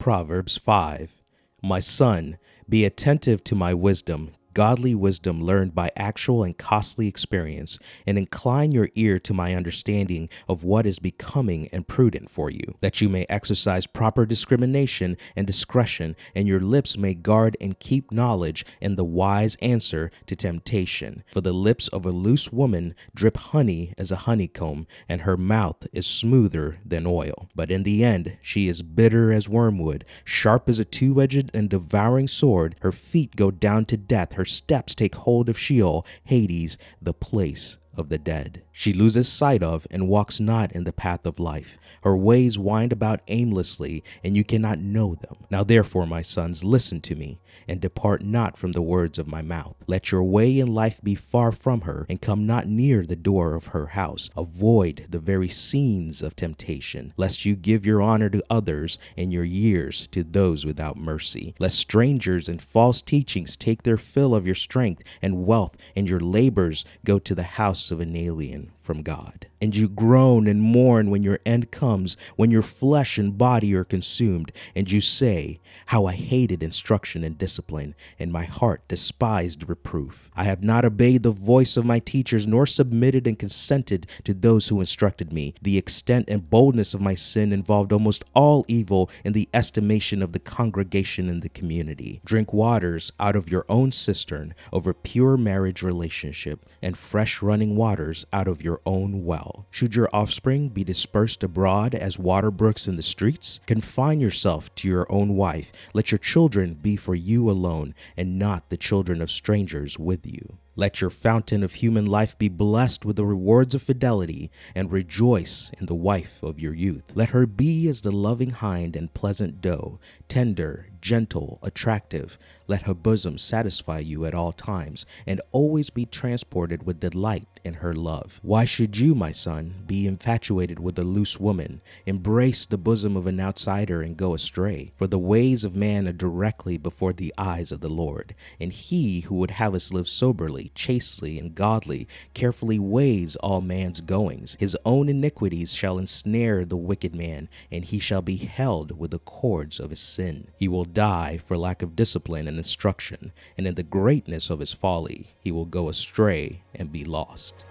Proverbs 5. My son, be attentive to my wisdom, godly wisdom learned by actual and costly experience, and incline your ear to my understanding of what is becoming and prudent for you, that you may exercise proper discrimination and discretion, and your lips may guard and keep knowledge and the wise answer to temptation. For the lips of a loose woman drip honey as a honeycomb, and her mouth is smoother than oil. But in the end she is bitter as wormwood, sharp as a two-edged and devouring sword. Her feet go down to death, her steps take hold of Sheol, Hades, the place of the dead. She loses sight of and walks not in the path of life. Her ways wind about aimlessly, and you cannot know them. Now therefore, my sons, listen to me, and depart not from the words of my mouth. Let your way in life be far from her, and come not near the door of her house. Avoid the very scenes of temptation, lest you give your honor to others, and your years to those without mercy. Lest strangers and false teachings take their fill of your strength and wealth, and your labors go to the house of an alien from God. And you groan and mourn when your end comes, when your flesh and body are consumed, and you say, how I hated instruction and discipline, and my heart despised reproof. I have not obeyed the voice of my teachers, nor submitted and consented to those who instructed me. The extent and boldness of my sin involved almost all evil in the estimation of the congregation and the community. Drink waters out of your own cistern over pure marriage relationship, and fresh running waters out of your own well. Should your offspring be dispersed abroad as water brooks in the streets? Confine yourself to your own wife. Let your children be for you alone, and not the children of strangers with you. Let your fountain of human life be blessed with the rewards of fidelity, and rejoice in the wife of your youth. Let her be as the loving hind and pleasant doe, tender, gentle, attractive. Let her bosom satisfy you at all times, and always be transported with delight in her love. Why should you, my son, be infatuated with a loose woman, embrace the bosom of an outsider, and go astray? For the ways of man are directly before the eyes of the Lord, and he who would have us live soberly, chastely, and godly carefully weighs all man's goings. His own iniquities shall ensnare the wicked man, and he shall be held with the cords of his sin. He will die for lack of discipline and instruction, and in the greatness of his folly he will go astray and be lost.